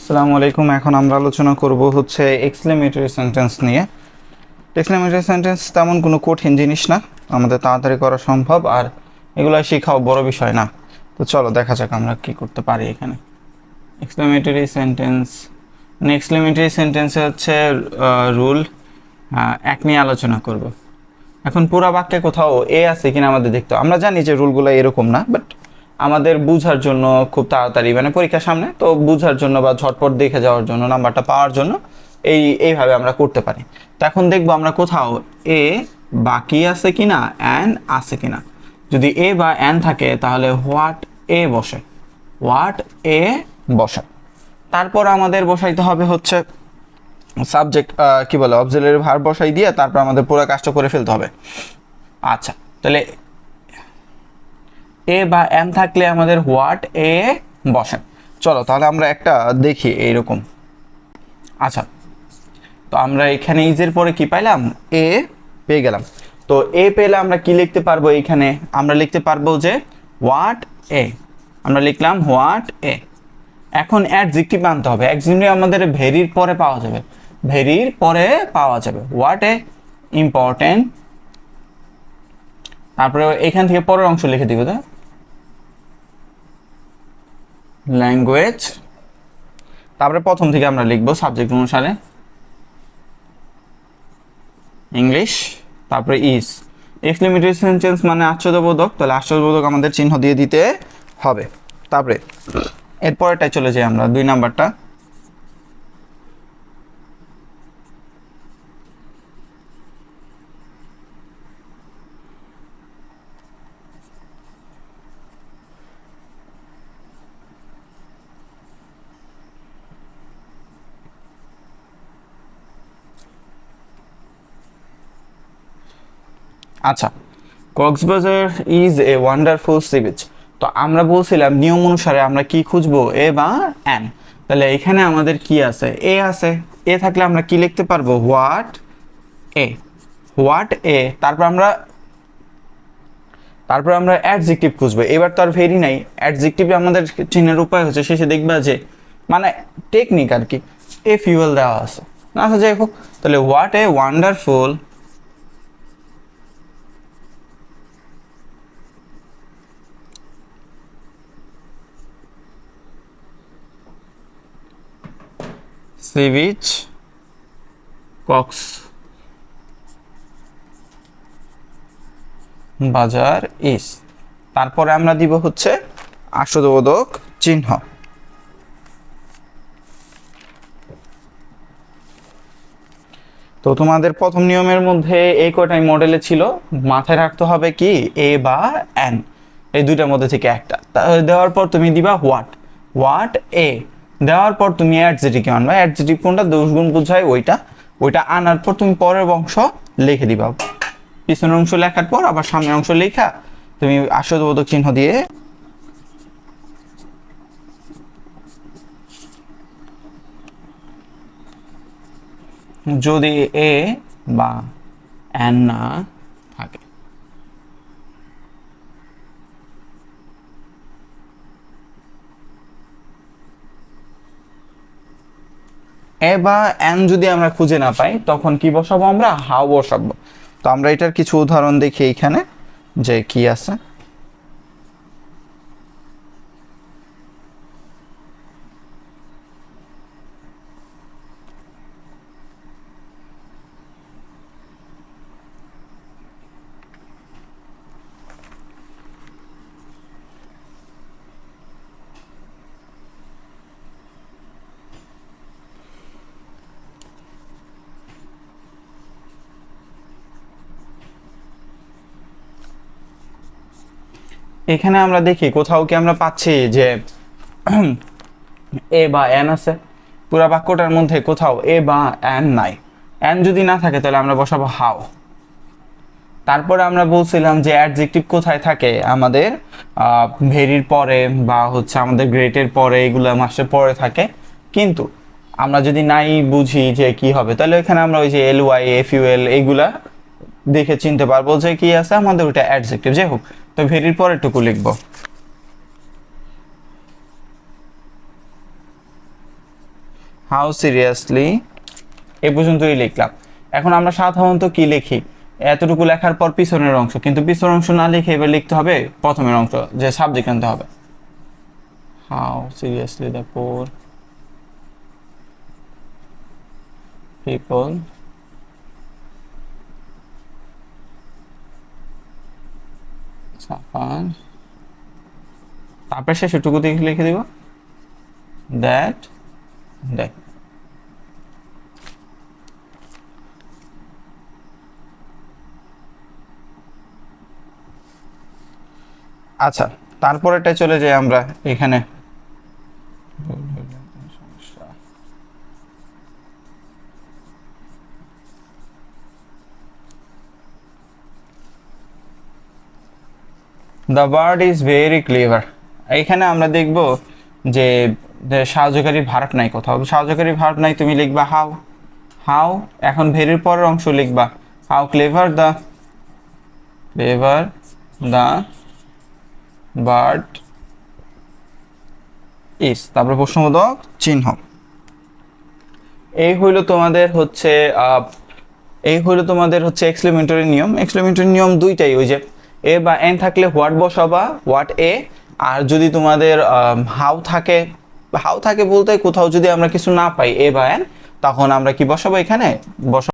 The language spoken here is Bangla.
আসসালামু আলাইকুম। এখন আমরা আলোচনা করব হচ্ছে এক্সক্লেমেটরি সেন্টেন্স নিয়ে। এক্সক্লেমেটরি সেন্টেন্স তেমন কোনো কঠিন জিনিস না, আমাদের তাড়াতাড়ি করা সম্ভব, আর এগুলো শেখাও বড় বিষয় না। তো চলো দেখা যাক আমরা কি করতে পারি এখানে। এক্সক্লেমেটরি সেন্টেন্স মানে এক্সক্লেমেটরি সেন্টেন্সে হচ্ছে রুল এক নিয়ে আলোচনা করব। এখন পুরা বাক্যে কোথাও এ আছে কিনা আমাদের দেখতে হবে। আমরা জানি যে রুলগুলো এরকম না, বাট আমাদের বুঝার জন্য খুব তাড়াতাড়ি মানে পরীক্ষার সামনে তো বুঝার জন্য বা ঝটপট দেখে যাওয়ার জন্য নাম্বারটা পাওয়ার জন্য এইভাবে আমরা করতে পারি। তো এখন দেখবো আমরা কোথাও এ বাকি আছে কিনা, অ্যান আছে কিনা। যদি এ বা অ্যান থাকে তাহলে হোয়াট এ বসে, হোয়াট এ বসে। তারপর আমাদের বসাইতে হবে হচ্ছে সাবজেক্ট, কি বলে, অক্সিলারি ভার্ব বসাই দিয়ে তারপর আমাদের পুরো কাজটা করে ফেলতে হবে। আচ্ছা, তাহলে এ বা এন থাকলে আমাদের হোয়াট এ বসে। চলো তাহলে আমরা একটা দেখি এইরকম। আচ্ছা, তো আমরা এখানে ইজের পরে কি পাইলাম, এ পেয়ে গেলাম। তো এ পেলে আমরা কি লিখতে পারবো, এইখানে আমরা লিখতে পারবো যে হোয়াট এ, আমরা লিখলাম হোয়াট এ। এখন অ্যাডজেক্টিভ আনতে হবে। অ্যাডজেক্টিভ আমাদের ভেরির পরে পাওয়া যাবে, ভেরির পরে পাওয়া যাবে হোয়াট এ ইম্পর্টেন্ট। তারপরে এখান থেকে পরের অংশ লিখে দিব ল্যাঙ্গুয়েজ। তারপরে প্রথম থেকে আমরা লিখবো সাবজেক্ট অনুসারে ইংলিশ, তারপরে ইজ। এক্সক্লেমেটরি সেন্টেন্স মানে আশ্চর্যবোধক, তাহলে আশ্চর্যবোধক আমাদের চিহ্ন দিয়ে দিতে হবে। তারপরে এরপরেটাই চলে যাই আমরা 2 নাম্বারটা। আচ্ছা, Cox's Bazar is a wonderful sea beach. তো আমরা বলছিলাম নিয়ম অনুসারে আমরা কি খুঁজবো, এ বা অ্যান। তাহলে এখানে আমাদের কি আছে, এ আছে। এ থাকলে আমরা কি লিখতে পারবো, হোয়াট এ, হোয়াট এ। তারপর আমরা অ্যাডজেক্টিভ খুঁজবো। এবার তো আর ভেরি নাই, অ্যাডজেক্টিভ আমাদের চিহ্নের উপায় হচ্ছে শেষে দেখবা যে মানে টেকনিক আর কি, এ ফিউয়েল দেওয়া আছে। আচ্ছা যাই হোক, তাহলে what a wonderful sea beach Cox's Bazar is. তারপরে আমরা দিব হচ্ছে আশ্চর্যবোধক চিহ্ন। তো তোমাদের প্রথম নিয়মের মধ্যে এই কয়টাই মডেলে ছিল, মাথায় রাখতে হবে কি এ বা এন, এই দুইটার মধ্যে থেকে একটা। দেওয়ার পর তুমি দিবা হোয়াট, হোয়াট এ। দেওয়ার পর তুমি অ্যাডজেক্টিভ আনবা, অ্যাডজেক্টিভ কোনটা দোষ গুণ বোঝায় ওইটা, ওইটা আনার পর তুমি পরের অংশ লিখে দিবা। পিছনের অংশ লেখার পর আবার সামনের অংশ লেখা তুমি আশ্চর্যবোধক চিহ্ন দিয়ে যদি এ বা এন না থাকে। এ বা এন যদি আমরা খুঁজে না পাই তখন কি বসাবো, আমরা হাউ বসাবো। তো আমরা এটার কিছু উদাহরণ দেখি এখানে যে কি আছে। এখানে আমরা দেখি কোথাও কি আমরা পাচ্ছি যে এ বা এন আছে, পুরা বাক্যটার মধ্যে কোথাও এ বা এন নাই। এন যদি না থাকে তাহলে আমরা বসাবো হাউ। তারপরে আমরা বলছিলাম যে অ্যাডজেক্টিভ কোথায় থাকে, আমাদের ভেরির পরে বা হচ্ছে আমাদের গ্রেটের পরে, এগুলো মাসের পরে থাকে। কিন্তু আমরা যদি নাই বুঝি যে কি হবে, তাহলে এখানে আমরা ওই যে L Y F U L এইগুলা দেখে চিনতে পারবো যে কি আছে আমাদের, ওটা অ্যাডজেক্টিভ। যাই হোক, তো ভেরির পরেরটুকু লিখবো। হাউ সিরিয়াসলি, এ পর্যন্তই লিখলাম। এখন আমরা সাধারণত কি লিখি, এতটুকু লেখার পর পিছনের অংশ, কিন্তু পিছনের অংশ না লিখে এবার লিখতে হবে প্রথমের অংশ, যে সাবজেক্ট আনতে হবে। How seriously the poor people suffer, তারপরে শেষটুকু দিয়ে লিখে দিব দ্যাট দ্যাট। আচ্ছা, তারপরেটা চলে যাই আমরা এখানে। The bird is very clever. এখানে আমরা দেখব যে সাহায্যকারী ভার্ব নাই কোথাও, সাহায্যকারী ভার্ব নাই, তুমি লিখবা হাউ। হাউ, এখন ভেরির পরের অংশ লিখবা how clever the bird is, তারপরে প্রশ্নবোধক চিহ্ন। এই হইল তোমাদের হচ্ছে এক্সক্লেমেটরি নিয়ম। এক্সক্লেমেটরি নিয়ম দুইটাই, ওই যে এ বা এন থাকলে হোয়াট বসাবা, হোয়াট এ। আর যদি তোমাদের হাউ থাকে বলতে কোথাও যদি আমরা কিছু না পাই এ বা এন, তখন আমরা কি বসাবো, এখানে বসাবো